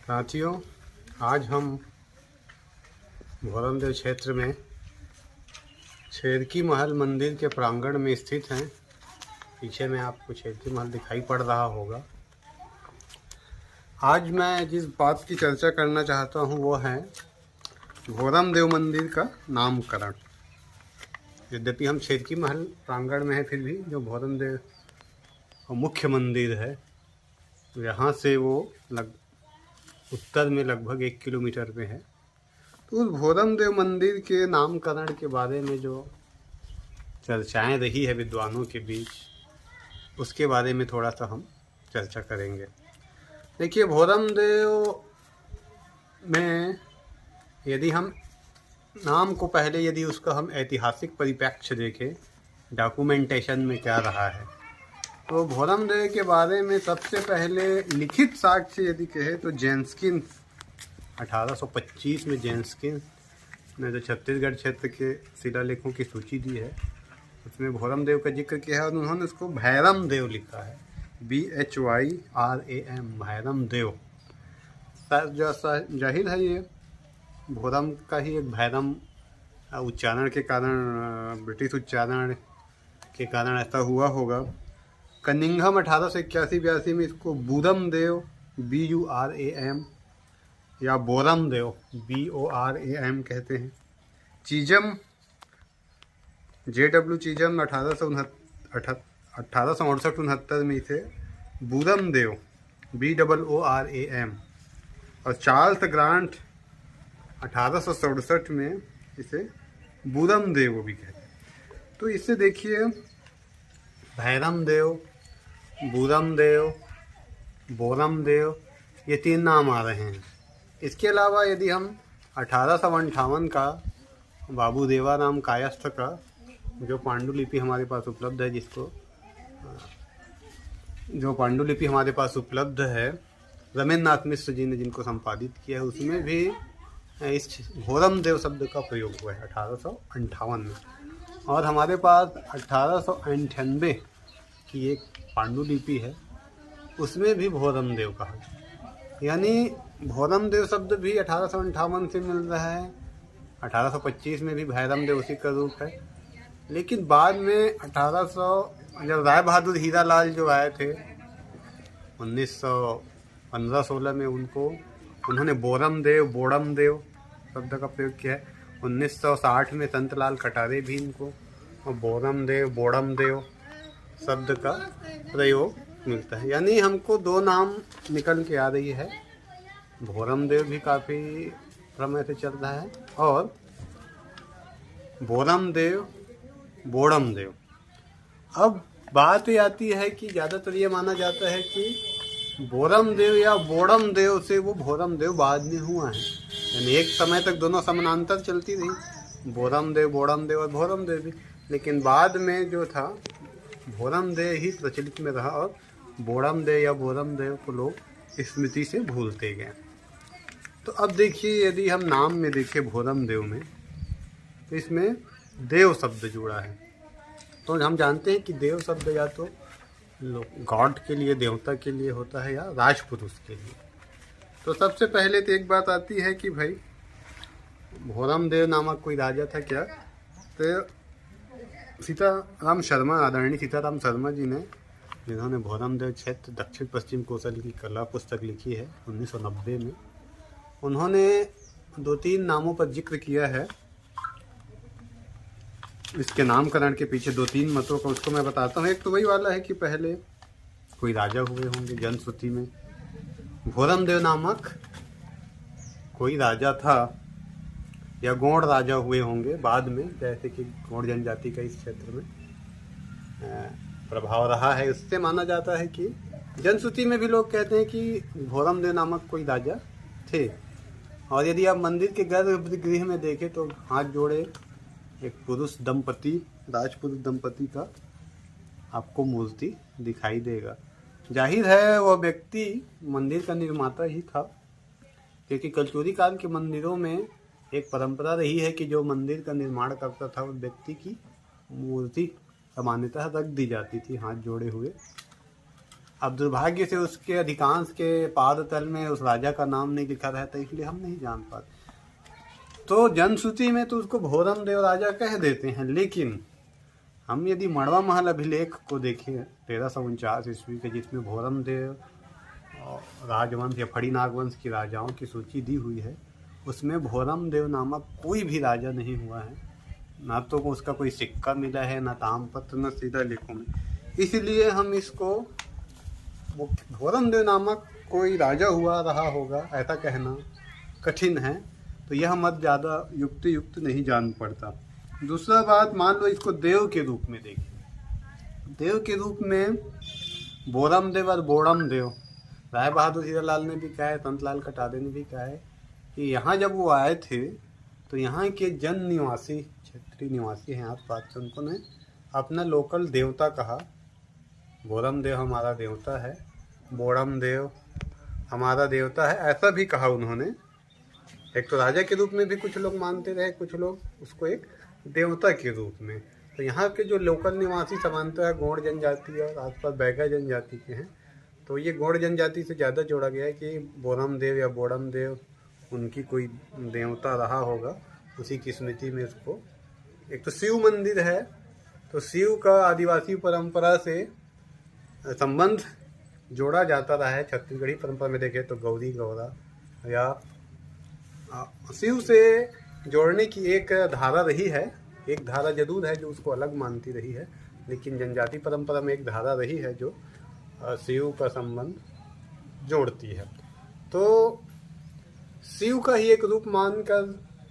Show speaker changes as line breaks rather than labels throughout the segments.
साथियों, आज हम भोरमदेव क्षेत्र में छेरकी महल मंदिर के प्रांगण में स्थित हैं। पीछे में आपको छेरकी महल दिखाई पड़ रहा होगा। आज मैं जिस बात की चर्चा करना चाहता हूं वो है भोरमदेव मंदिर का नामकरण। यद्यपि हम छेरकी महल प्रांगण में है, फिर भी जो भोरमदेव का मुख्य मंदिर है यहाँ से वो उत्तर में लगभग 1 किलोमीटर पे है। तो उस भोरमदेव मंदिर के नामकरण के बारे में जो चर्चाएं रही है विद्वानों के बीच, उसके बारे में थोड़ा सा हम चर्चा करेंगे। देखिए, भोरमदेव में यदि हम नाम को पहले यदि उसका हम ऐतिहासिक परिप्रेक्ष्य देखें, डॉक्यूमेंटेशन में क्या रहा है, तो भोरमदेव के बारे में सबसे पहले लिखित साक्ष्य यदि कहे तो जेन्स्किन 1825 में जेन्स्किन ने जो छत्तीसगढ़ क्षेत्र के शिलालेखों की सूची दी है उसमें भोरमदेव का जिक्र किया है और उन्होंने उसको भैरम देव लिखा है, BHYRAM, भैरम देव। जाहिर है ये भोरम का ही एक भैरम उच्चारण के कारण, ब्रिटिश उच्चारण के कारण ऐसा हुआ होगा। कनिंघम 1881-82 में इसको बूरम देव BURAM या बोरम देव BORAM कहते हैं। चीजम JW चीजम 1868-69 में इसे बूरम देव BOORAM और चार्ल्स ग्रांट 1867 में इसे बूरम देव भी कहते हैं। तो इससे देखिए, भैरम देव, बूरम देव, बोरम देव, ये 3 नाम आ रहे हैं। इसके अलावा यदि हम 1858 का बाबू देवाराम कायस्थ का जो पांडुलिपि हमारे पास उपलब्ध है, जो पांडुलिपि हमारे पास उपलब्ध है रमेंद्रनाथ मिश्र जी ने जिनको संपादित किया है, उसमें भी इस भोरमदेव शब्द का प्रयोग हुआ है 1858 में। और हमारे पास 1898 की एक पांडुलिपि है, उसमें भी भोरमदेव कहा है। यानी भोरमदेव शब्द भी 1858 से मिल रहा है। 1825 में भी भैरमदेव उसी का रूप है। लेकिन बाद में 1800 जब राय बहादुर हीरालाल जो आए थे 1915-16 में, उन्होंने बोरमदेव, बोड़मदेव शब्द का प्रयोग किया है। 1960 में संतलाल कटारे भी इनको बोरमदेव, बोड़मदेव शब्द का प्रयोग मिलता है। यानी हमको 2 नाम निकल के आ रही है। भोरमदेव भी काफ़ी समय से चल रहा है और बोरमदेव, बोड़मदेव। अब बात ये आती है कि ज़्यादातर ये माना जाता है कि बोरमदेव या बोड़मदेव से वो भोरमदेव बाद में हुआ है। यानी एक समय तक दोनों समानांतर चलती रही, बोरमदेव, बोड़मदेव और भोरमदेव भी। लेकिन बाद में जो था भोरमदेव ही प्रचलित में रहा और बोड़मदेव या बोरमदेव को लोग स्मृति से भूलते गए। तो अब देखिए, यदि हम नाम में देखें भोरमदेव में, तो इसमें देव शब्द जुड़ा है। तो हम जानते हैं कि देव शब्द या तो गॉड के लिए, देवता के लिए होता है, या राजपुरुष के लिए। तो सबसे पहले तो एक बात आती है कि भाई भोरमदेव नामक कोई राजा था क्या? तो सीताराम शर्मा, आदरणीय सीताराम शर्मा जी ने, जिन्होंने भोरमदेव क्षेत्र दक्षिण पश्चिम कौशल की कला पुस्तक लिखी है 1990 में, उन्होंने 2-3 नामों पर जिक्र किया है। इसके नामकरण के पीछे 2-3 मतों का उसको मैं बताता हूँ। एक तो वही वाला है कि पहले कोई राजा हुए होंगे, जनश्रुति में भोरमदेव नामक कोई राजा था या गौड़ राजा हुए होंगे बाद में, जैसे कि गौड़ जनजाति का इस क्षेत्र में प्रभाव रहा है। उससे माना जाता है कि जनश्रुति में भी लोग कहते हैं कि भोरमदेव नामक कोई राजा थे। और यदि आप मंदिर के गर्भगृह में देखें तो हाथ जोड़े एक पुरुष दंपति, राजपुरुष दंपति का आपको मूर्ति दिखाई देगा। जाहिर है वह व्यक्ति मंदिर का निर्माता ही था, क्योंकि कल्चुरी काल के मंदिरों में एक परंपरा रही है कि जो मंदिर का निर्माण करता था उस व्यक्ति की मूर्ति सामान्यतः रख दी जाती थी हाथ जोड़े हुए। अब दुर्भाग्य से उसके अधिकांश के पाद तल में उस राजा का नाम नहीं लिखा रहता, इसलिए हम नहीं जान पाते। तो जनश्रुति में तो उसको भोरम देव राजा कह देते हैं, लेकिन हम यदि मड़वा महल अभिलेख को देखें 1349 ईस्वी के, जिसमें भोरम देव राजवंश या फड़ी नागवंश की राजाओं की सूची दी हुई है, उसमें भोरम देव नामक कोई भी राजा नहीं हुआ है। ना तो उसका कोई सिक्का मिला है, ना तामपत्र, न सीधा लेखों में। इसलिए हम इसको भोरम देव नामक कोई राजा हुआ रहा होगा ऐसा कहना कठिन है। तो यह मत ज़्यादा युक्त नहीं जान पड़ता। दूसरा बात, मान लो इसको देव के रूप में देखें। देव के रूप में बोरम देव और बोड़म देव, राय बहादुर हीरालाल ने भी कहा है, संतलाल कटारे ने भी कहा है कि यहाँ जब वो आए थे तो यहाँ के जन निवासी, क्षेत्रीय निवासी हैं आसपास से, उनको ने अपना लोकल देवता कहा। बोरम देव हमारा देवता है, बोड़म देव हमारा देवता है, ऐसा भी कहा उन्होंने। एक तो राजा के रूप में भी कुछ लोग मानते रहे, कुछ लोग उसको एक देवता के रूप में। तो यहाँ के जो लोकल निवासी सामान्यतः गौड़ जनजाति और आसपास बैगा जनजाति के हैं, तो ये गौड़ जनजाति से ज़्यादा जोड़ा गया है कि बोरम देव या बोड़म देव उनकी कोई देवता रहा होगा। उसी की स्मृति में उसको, एक तो शिव मंदिर है, तो शिव का आदिवासी परंपरा से संबंध जोड़ा जाता रहा है। छत्तीसगढ़ी परंपरा में देखें तो गौरी गौरा या शिव से जोड़ने की एक धारा रही है। एक धारा जरूर है जो उसको अलग मानती रही है, लेकिन जनजाति परंपरा में एक धारा रही है जो शिव का संबंध जोड़ती है। तो शिव का ही एक रूप मानकर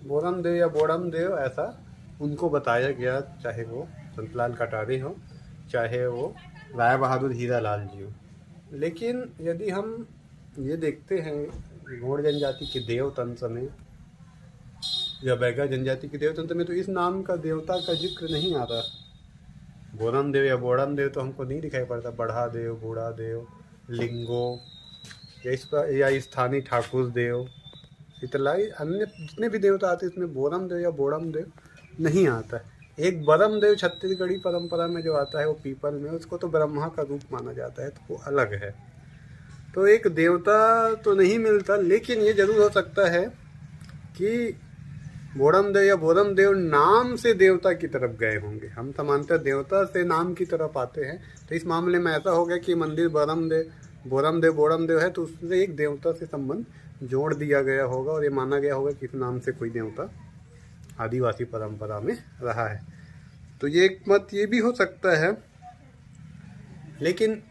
बोरम देव या बोड़म देव ऐसा उनको बताया गया, चाहे वो संतलाल कटारे हो, चाहे वो राय बहादुर हीरालाल जी हो। लेकिन यदि हम ये देखते हैं गौड़ जनजाति के देव तंत्र में या बैगा जनजाति के देव तंत्र में, तो इस नाम का देवता का जिक्र नहीं आता। बोरम देव या बोड़म देव तो हमको नहीं दिखाई पड़ता। बढ़ा देव, बूढ़ा देव, लिंगो या स्थानीय ठाकुर देव, इतलाई अन्य जितने भी देवता आते हैं इसमें बोरम देव या बोड़म देव नहीं आता है। एक बरम देव छत्तीसगढ़ी परंपरा में जो आता है वो पीपल में, उसको तो ब्रह्मा का रूप माना जाता है, तो वो अलग है। तो एक देवता तो नहीं मिलता, लेकिन ये जरूर हो सकता है कि बोड़म देव या बोरम देव नाम से देवता की तरफ गए होंगे। हम सामान्यतः देवता से नाम की तरफ आते हैं, तो इस मामले में ऐसा हो गया कि मंदिर बोरम देव बोड़म देव है, तो उससे एक देवता से संबंध जोड़ दिया गया होगा और ये माना गया होगा कि इस नाम से कोई देवता आदिवासी परंपरा में रहा है। तो ये एक मत ये भी हो सकता है, लेकिन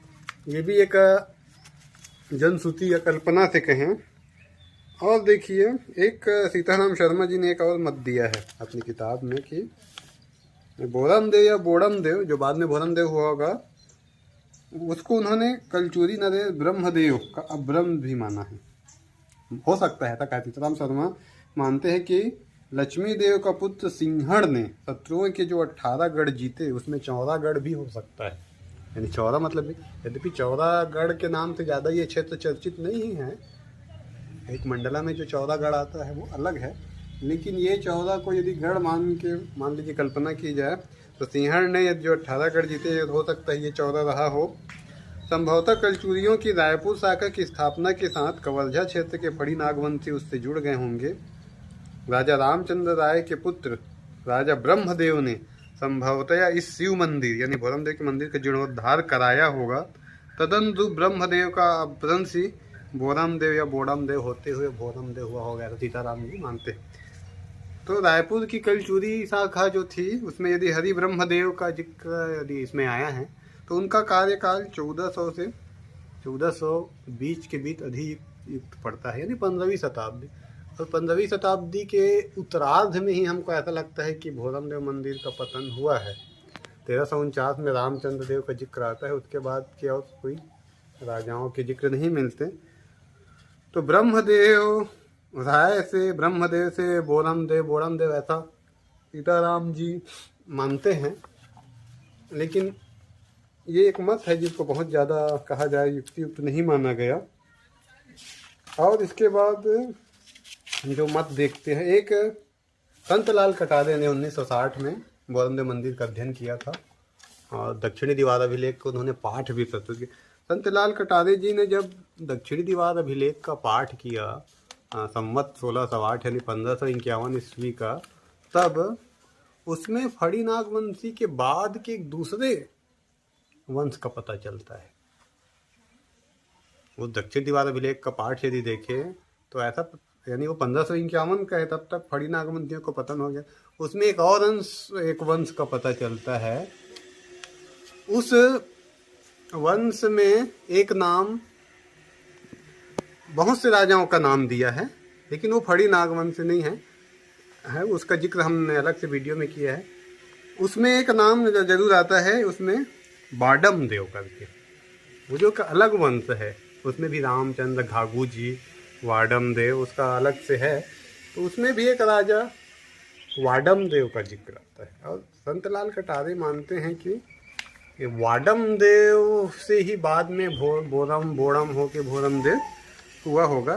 ये भी एक जनश्रुति या कल्पना से कहें। और देखिए, एक सीताराम शर्मा जी ने एक और मत दिया है अपनी किताब में कि बोरम देव या बोड़म देव, जो बाद में बोरम देव हुआ होगा, उसको उन्होंने कलचुरी नरेश ब्रह्मदेव का अब्रह्म भी माना है। हो सकता है, ऐसा सीताराम शर्मा मानते हैं कि लक्ष्मी देव का पुत्र सिंहड़ ने शत्रुओं के जो 18 गढ़ जीते, उसमें चौरागढ़ भी हो सकता है। यानी चौरा मतलब, यद्यपि चौरागढ़ के नाम से ज़्यादा ये क्षेत्र चर्चित नहीं है। एक मंडला में जो चौरागढ़ आता है वो अलग है, लेकिन ये चौरा को यदि गढ़ मान लीजिए कल्पना की जाए, तो सिंहड़ ने जो 18 गढ़ जीते, हो सकता है ये चौरा रहा हो। संभवतः कलचुरियों की रायपुर शाखा की स्थापना के साथ कवर्झा क्षेत्र के फड़ी नागवंशी उससे जुड़ गए होंगे। राजा रामचंद्र राय के पुत्र राजा ब्रह्मदेव ने संभवतया इस शिव मंदिर यानी बोरम देव के मंदिर का जीर्णोद्धार कराया होगा। तदनु ब्रह्मदेव का अपभ्रंशी बोरम देव या बोड़म देव होते हुए बोरम देव हुआ होगा, सीताराम जी मानते हैं। तो रायपुर की कलचुरी शाखा जो थी, उसमें यदि हरि ब्रह्मदेव का जिक्र यदि इसमें आया है, तो उनका कार्यकाल 1400 से 1420 के बीच अधिक पड़ता है, यानी 15वीं शताब्दी। और 15वीं शताब्दी के उत्तरार्ध में ही हमको ऐसा लगता है कि भोरम देव मंदिर का पतन हुआ है। 1349 में रामचंद्र देव का जिक्र आता है, उसके बाद के और कोई राजाओं के जिक्र नहीं मिलते। तो ब्रह्मदेव राय से, ब्रह्मदेव से बोड़म देव ऐसा सीताराम जी मानते हैं। लेकिन ये एक मत है जिसको बहुत ज़्यादा कहा जाए युक्त नहीं माना गया। और इसके बाद जो मत देखते हैं, एक संतलाल कटारे ने 1960 में बोरम देव मंदिर का अध्ययन किया था और दक्षिणी दीवार अभिलेख को उन्होंने पाठ भी प्रस्तुत किया। संतलाल कटारे जी ने जब दक्षिणी दीवार अभिलेख का पाठ किया संवत 1608 यानी 1551 ईस्वी का, तब उसमें फड़ी नागवंशी के बाद के एक दूसरे वंश का पता चलता है। वो दक्षिण दीवार अभिलेख का पाठ यदि देखें तो ऐसा, यानी वो 1551 का है, तब तक फड़ी नागवंशियों को पतन हो गया। उसमें एक और एक वंश का पता चलता है। उस वंश में एक नाम, बहुत से राजाओं का नाम दिया है, लेकिन वो फड़ी नागवंश नहीं है, उसका जिक्र हमने अलग से वीडियो में किया है। उसमें एक नाम जरूर आता है, उसमें बाडम देव करके, वो जो अलग वंश है, उसमें भी रामचंद्र घाघू जी, वाडम देव उसका अलग से है, तो उसमें भी एक राजा वाडम देव का जिक्र आता है। और संतलाल कटारे मानते हैं कि ये वाडम देव से ही बाद में बोड़म हो के भोरम देव हुआ होगा।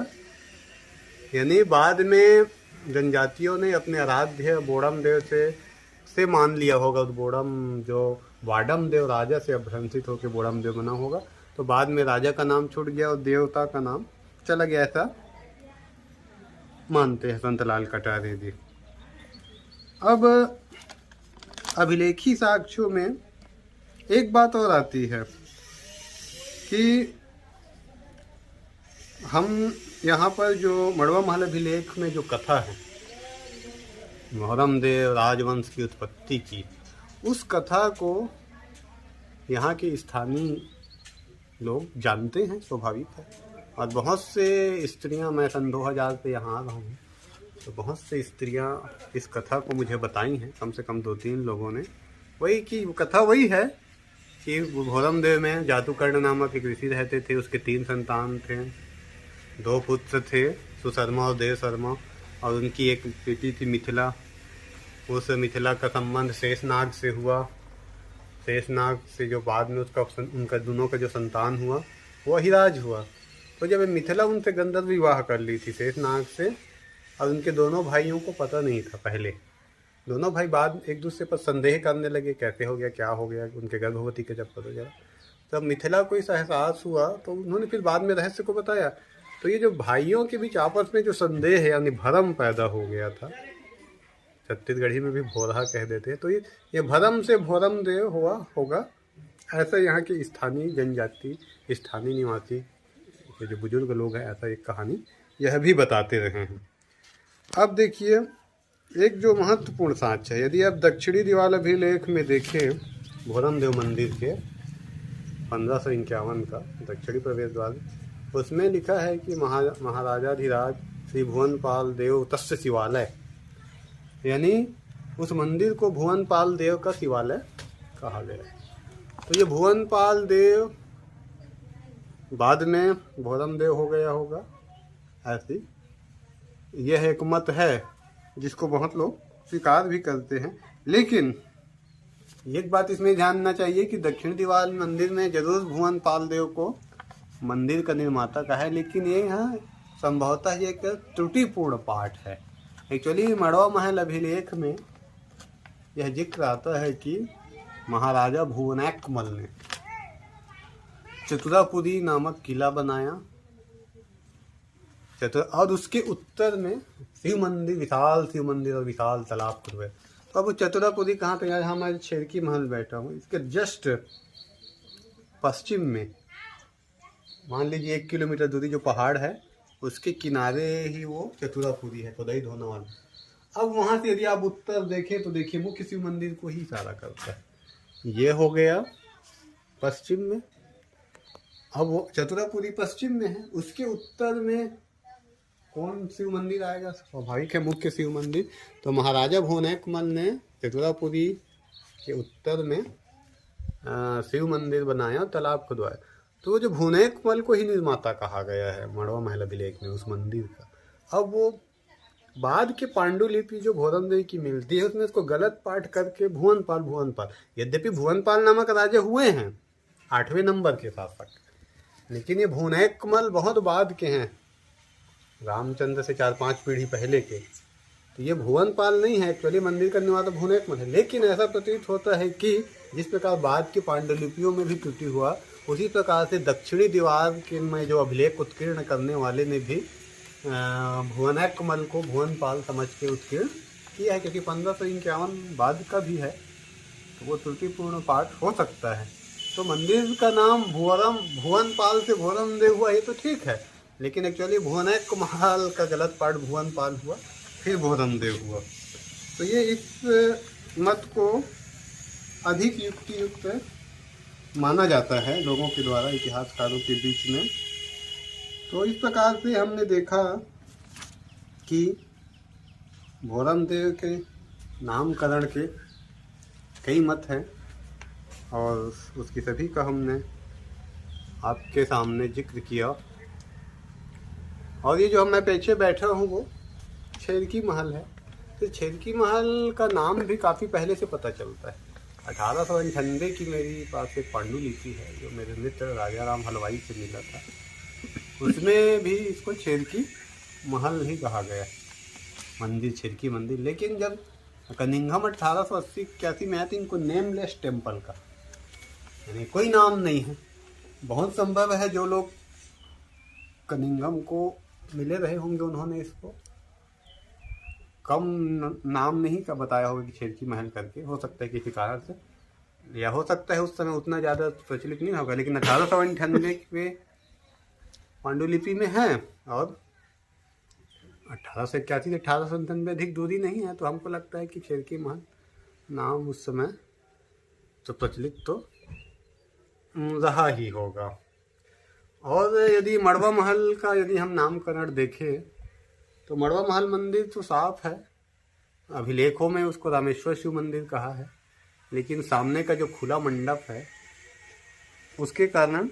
यानी बाद में जनजातियों ने अपने आराध्य बोड़म देव से मान लिया होगा। उस बोड़म जो वाडम देव राजा से अभ्रंशित होकर बोड़म देव बना होगा, तो बाद में राजा का नाम छूट गया और देवता का नाम चला गया, ऐसा मानते हैं संतलाल कटारे जी। अब अभिलेखी साक्ष्यों में एक बात और आती है कि हम यहाँ पर जो मड़वा महल अभिलेख में जो कथा है मुहर्रम देव राजवंश की उत्पत्ति की, उस कथा को यहाँ के स्थानीय लोग जानते हैं, स्वाभाविक है। और बहुत से स्त्रियां, मैं सन 2000 पे यहाँ आ रहा हूँ, तो बहुत से स्त्रियां इस कथा को मुझे बताई हैं, कम से कम 2-3 लोगों ने। वही की कथा वही है कि मुहर्रम देव में जादूकर्ण नामक एक ऋषि रहते थे, उसके 3 संतान थे, 2 पुत्र थे, सुशर्मा और देव शर्मा, और उनकी एक बेटी थी मिथिला। उस मिथिला का संबंध शेषनाग से हुआ। शेषनाग से जो बाद में उनका दोनों का जो संतान हुआ वो अहिराज हुआ। तो जब मिथिला उनसे गंधर्व विवाह कर ली थी शेषनाग से, और उनके दोनों भाइयों को पता नहीं था पहले। दोनों भाई बाद एक दूसरे पर संदेह करने लगे, कैसे हो गया, क्या हो गया, उनके गर्भवती का जब पता चला, तब मिथिला को इस एहसास हुआ, तो उन्होंने फिर बाद में रहस्य को बताया। तो ये जो भाइयों के बीच आपस में जो संदेह है, यानी भरम पैदा हो गया था, छत्तीसगढ़ी में भी भोरहा कह देते हैं, तो ये भरम से भोरम देव हुआ होगा, ऐसा यहाँ की स्थानीय जनजाति, स्थानीय निवासी के जो बुजुर्ग लोग हैं, ऐसा एक कहानी यह भी बताते रहे हैं। अब देखिए एक जो महत्वपूर्ण साक्ष्य है, यदि आप दक्षिणी दीवार अभिलेख में देखें भोरम देव मंदिर के 1551 का दक्षिणी प्रवेश द्वार, उसमें लिखा है कि महाराजाधिराज श्री भुवनपाल देव तस्य शिवालय, यानी उस मंदिर को भुवनपाल देव का शिवालय कहा गया है। तो ये भुवनपाल देव बाद में भोरम देव हो गया होगा, ऐसी यह एक मत है जिसको बहुत लोग स्वीकार भी करते हैं। लेकिन एक बात इसमें जानना चाहिए कि दक्षिण दीवार मंदिर में जरूर भुवनपाल देव को मंदिर का निर्माता कहा है, लेकिन ये यहाँ संभवतः ये एक त्रुटिपूर्ण पाठ है। एक्चुअली मड़वा महल अभिलेख में यह जिक्र आता है कि महाराजा भुवनैकमल ने चतुरापुरी नामक किला बनाया, और उसके उत्तर में शिव मंदिर, विशाल शिव मंदिर और विशाल तालाब खुदवाए। तो अब चतुरापुरी कहाँ पे, यहाँ हमारे शेरकी महल बैठा हूँ, इसके जस्ट पश्चिम में मान लीजिए 1 किलोमीटर दूरी जो पहाड़ है उसके किनारे ही वो चतुरापुरी है, खुदाई धोना वाला। अब वहाँ से यदि आप उत्तर देखें तो देखिए मुख्य शिव मंदिर को ही इशारा करता है। ये हो गया पश्चिम में। अब वो चतुरापुरी पश्चिम में है, उसके उत्तर में कौन शिव मंदिर आएगा, स्वाभाविक है मुख्य शिव मंदिर। तो महाराजा भुवनैकमल ने चतुरापुरी के उत्तर में शिव मंदिर बनाया, तालाब खुदवाया। तो जो भुवनैकमल को ही निर्माता कहा गया है मड़वा महल अभिलेख में उस मंदिर का। अब वो बाद के पांडुलिपि जो भोरम देव की मिलती है उसमें इसको गलत पाठ करके भुवनपाल, यद्यपि भुवनपाल नामक राजा हुए हैं 8वें नंबर के शासक, लेकिन ये भुवनैकमल बहुत बाद के हैं, रामचंद्र से 4-5 पीढ़ी पहले के। तो ये भुवनपाल नहीं है, एक्चुअली मंदिर का निर्माता भुवनैकमल है। लेकिन ऐसा प्रतीत होता है कि जिस प्रकार बाद के पांडुलिपियों में भी त्रुटि हुआ, उसी प्रकार से दक्षिणी दीवार के में जो अभिलेख उत्कीर्ण करने वाले ने भी भुवनैकमल को भुवनपाल समझ के उत्कीर्ण किया है, क्योंकि 1551 बाद का भी है तो वो त्रुटिपूर्ण पाठ हो सकता है। तो मंदिर का नाम भुवनपाल से भोरमदेव हुआ, ये तो ठीक है, लेकिन एक्चुअली भुवनैकमल का गलत पाठ भुवनपाल हुआ, फिर भोरमदेव हुआ। तो ये इस मत को अधिक युक्तियुक्त माना जाता है लोगों के द्वारा, इतिहासकारों के बीच में। तो इस प्रकार से हमने देखा कि भोरमदेव के नामकरण के कई मत हैं और उसकी सभी का हमने आपके सामने जिक्र किया। और ये जो मैं पीछे बैठा हूँ वो छेरकी महल है। तो छेरकी महल का नाम भी काफ़ी पहले से पता चलता है। 1898 की मेरी पास एक पांडुलिपि है जो मेरे मित्र राजा राम हलवाई से मिला था, उसमें भी इसको छेरकी महल ही कहा गया, मंदिर छेरकी मंदिर। लेकिन जब कनिंघम 1880-81 में आया तो इनको नेमलेस टेम्पल का, यानी कोई नाम नहीं है। बहुत संभव है जो लोग कनिंघम को मिले रहे होंगे उन्होंने इसको कम नाम नहीं का बताया होगा कि छेरकी महल करके, हो सकता है किसी कारण से, या हो सकता है उस समय उतना ज़्यादा प्रचलित नहीं होगा। लेकिन 1898 में पांडुलिपि में है और 1881 से 1897 अधिक दूरी नहीं है, तो हमको लगता है कि छेरकी महल नाम उस समय तो प्रचलित तो रहा ही होगा। और यदि मड़वा महल का यदि हम नामकरण देखें तो मड़वा महल मंदिर तो साफ है, अभिलेखों में उसको रामेश्वर शिव मंदिर कहा है, लेकिन सामने का जो खुला मंडप है उसके कारण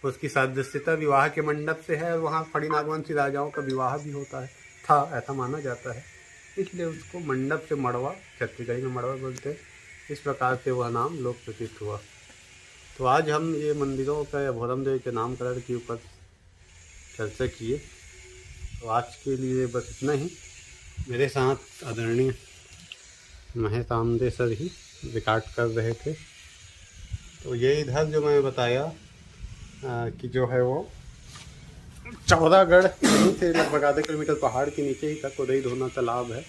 उसकी सादृश्यता विवाह के मंडप से है। वहाँ फड़ी नागवंशी राजाओं का विवाह भी होता है, था, ऐसा माना जाता है, इसलिए उसको मंडप से मड़वा, छत्तीसगढ़ी में मड़वा बोलते हैं। इस प्रकार से वह नाम लोक प्रसिद्ध हुआ। तो आज हम ये मंदिरों का या भोरमदेव के नामकरण के ऊपर चर्चा किए। तो आज के लिए बस इतना ही। मेरे साथ आदरणीय महेश आमदे सर ही रिकॉर्ड कर रहे थे। तो ये इधर जो मैं बताया कि जो है वो चौरागढ़ यहीं से लगभग आधे किलोमीटर पहाड़ के नीचे ही तक उदय धोना तालाब है,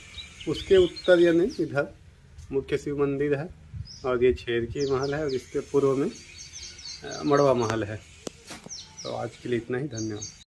उसके उत्तर यानी इधर मुख्य शिव मंदिर है और ये छेरकी महल है और इसके पूर्व में मड़वा महल है। तो आज के लिए इतना ही, धन्यवाद।